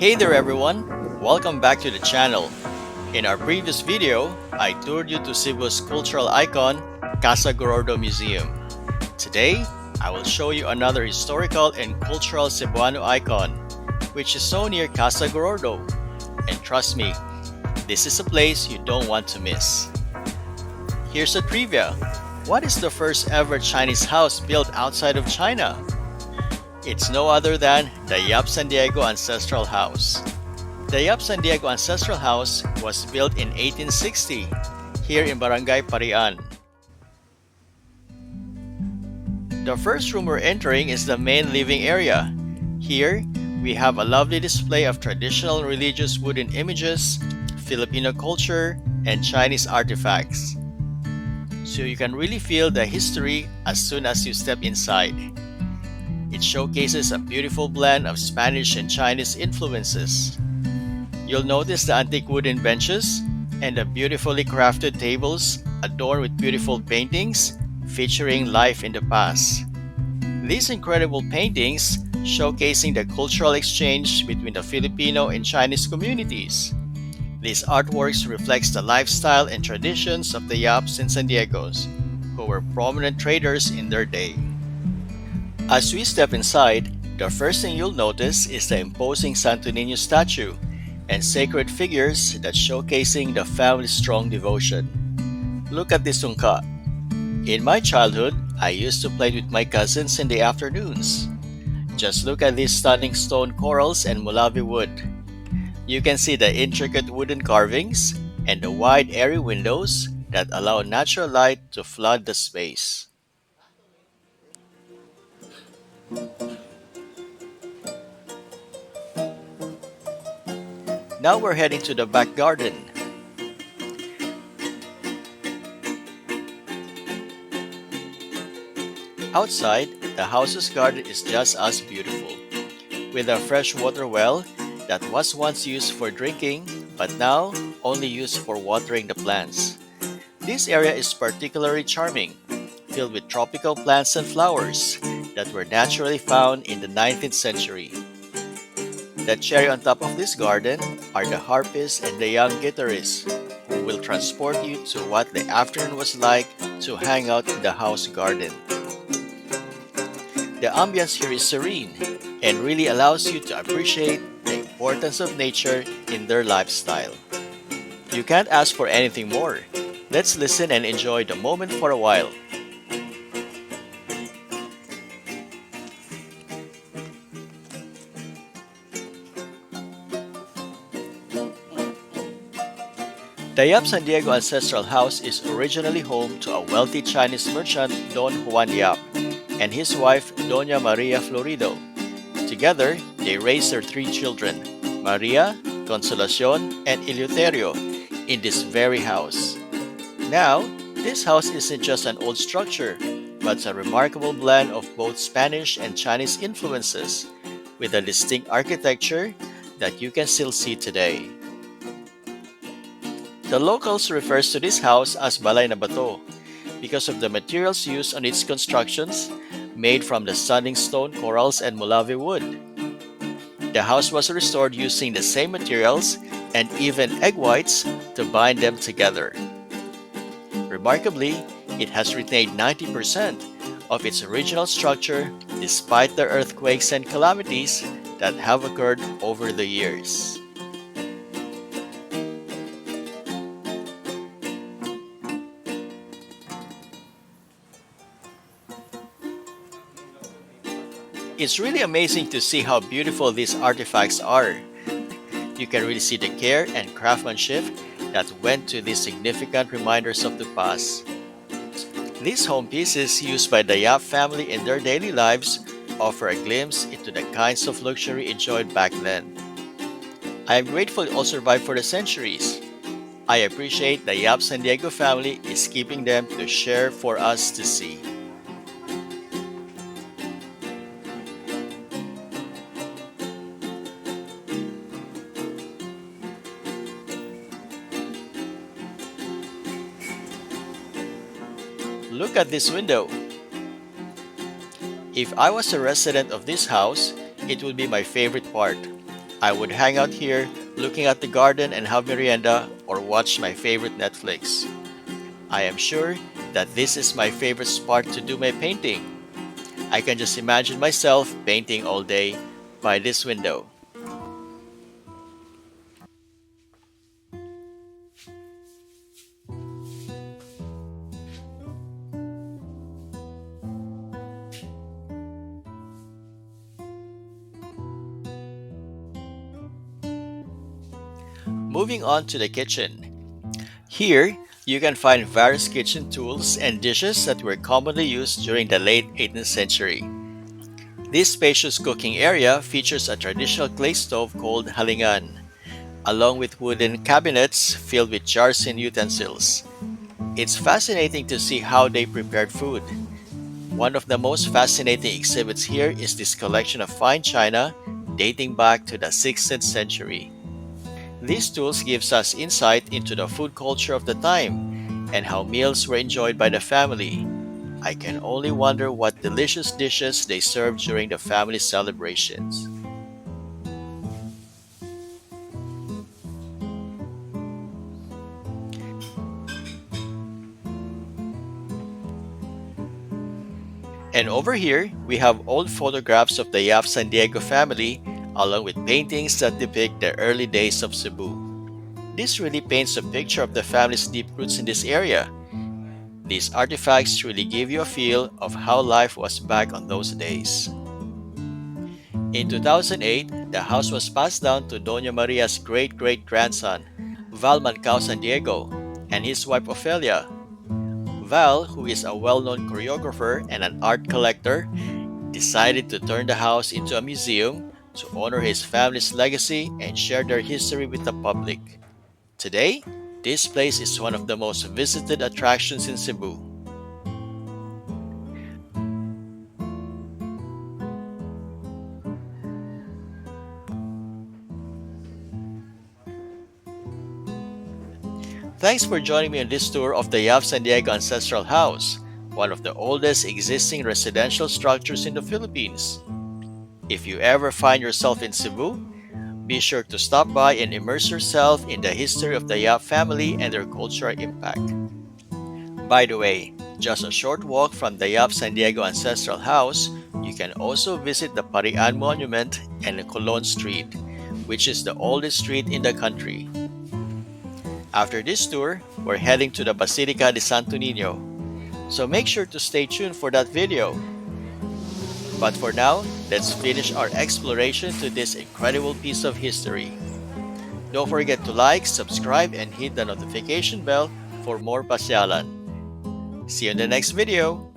Hey there everyone, welcome back to the channel. In our previous video, I toured you to Cebu's cultural icon, Casa Gordo Museum. Today, I will show you another historical and cultural Cebuano icon, which is so near Casa Gordo. And trust me, this is a place you don't want to miss. Here's a trivia. What is the first ever Chinese house built outside of China? It's no other than the Yap-San Diego Ancestral House. The Yap-San Diego Ancestral House was built in 1860 here in Barangay Parian. The first room we're entering is the main living area. Here, we have a lovely display of traditional religious wooden images, Filipino culture, and Chinese artifacts. So you can really feel the history as soon as you step inside. It showcases a beautiful blend of Spanish and Chinese influences. You'll notice the antique wooden benches and the beautifully crafted tables adorned with beautiful paintings featuring life in the past. These incredible paintings showcasing the cultural exchange between the Filipino and Chinese communities. These artworks reflects the lifestyle and traditions of the Yaps and San Diegos, who were prominent traders in their day. As we step inside, the first thing you'll notice is the imposing Santo Niño statue and sacred figures that showcasing the family's strong devotion. Look at this sungka. In my childhood, I used to play with my cousins in the afternoons. Just look at these stunning stone corals and mulavi wood. You can see the intricate wooden carvings and the wide airy windows that allow natural light to flood the space. Now we're heading to the back garden. Outside, the house's garden is just as beautiful, with a freshwater well that was once used for drinking but now only used for watering the plants. This area is particularly charming, filled with tropical plants and flowers that were naturally found in the 19th century. The cherry on top of this garden are the harpists and the young guitarists who will transport you to what the afternoon was like to hang out in the house garden. The ambience here is serene and really allows you to appreciate the importance of nature in their lifestyle. You can't ask for anything more. Let's listen and enjoy the moment for a while. The Yap-San Diego Ancestral House is originally home to a wealthy Chinese merchant, Don Juan Yap, and his wife, Doña Maria Florido. Together, they raised their three children, Maria, Consolacion, and Eleuterio, in this very house. Now, this house isn't just an old structure, but a remarkable blend of both Spanish and Chinese influences, with a distinct architecture that you can still see today. The locals refers to this house as Balay na Bato because of the materials used on its constructions made from the stunning stone corals and mulavi wood. The house was restored using the same materials and even egg whites to bind them together. Remarkably, it has retained 90% of its original structure despite the earthquakes and calamities that have occurred over the years. It's really amazing to see how beautiful these artifacts are. You can really see the care and craftsmanship that went to these significant reminders of the past. These home pieces used by the Yap family in their daily lives offer a glimpse into the kinds of luxury enjoyed back then. I am grateful it all survived for the centuries. I appreciate the Yap San Diego family is keeping them to share for us to see. Look at this window. If I was a resident of this house, it would be my favorite part. I would hang out here, looking at the garden and have merienda or watch my favorite Netflix. I am sure that this is my favorite spot to do my painting. I can just imagine myself painting all day by this window. Moving on to the kitchen. Here, you can find various kitchen tools and dishes that were commonly used during the late 18th century. This spacious cooking area features a traditional clay stove called halingan, along with wooden cabinets filled with jars and utensils. It's fascinating to see how they prepared food. One of the most fascinating exhibits here is this collection of fine china dating back to the 16th century. These tools gives us insight into the food culture of the time and how meals were enjoyed by the family. I can only wonder what delicious dishes they served during the family celebrations. And over here, we have old photographs of the Yap-San Diego family along with paintings that depict the early days of Cebu. This really paints a picture of the family's deep roots in this area. These artifacts really give you a feel of how life was back on those days. In 2008, the house was passed down to Doña Maria's great-great-grandson, Val Mancao San Diego, and his wife Ofelia. Val, who is a well-known choreographer and an art collector, decided to turn the house into a museum to honor his family's legacy and share their history with the public. Today, this place is one of the most visited attractions in Cebu. Thanks for joining me on this tour of the Yap-San Diego Ancestral House, one of the oldest existing residential structures in the Philippines. If you ever find yourself in Cebu, be sure to stop by and immerse yourself in the history of the Yap family and their cultural impact. By the way, just a short walk from the Yap San Diego Ancestral House, you can also visit the Parian Monument and the Colon Street, which is the oldest street in the country. After this tour, we're heading to the Basilica de Santo Niño, so make sure to stay tuned for that video. But for now, let's finish our exploration to this incredible piece of history. Don't forget to like, subscribe, and hit the notification bell for more pasyalan. See you in the next video!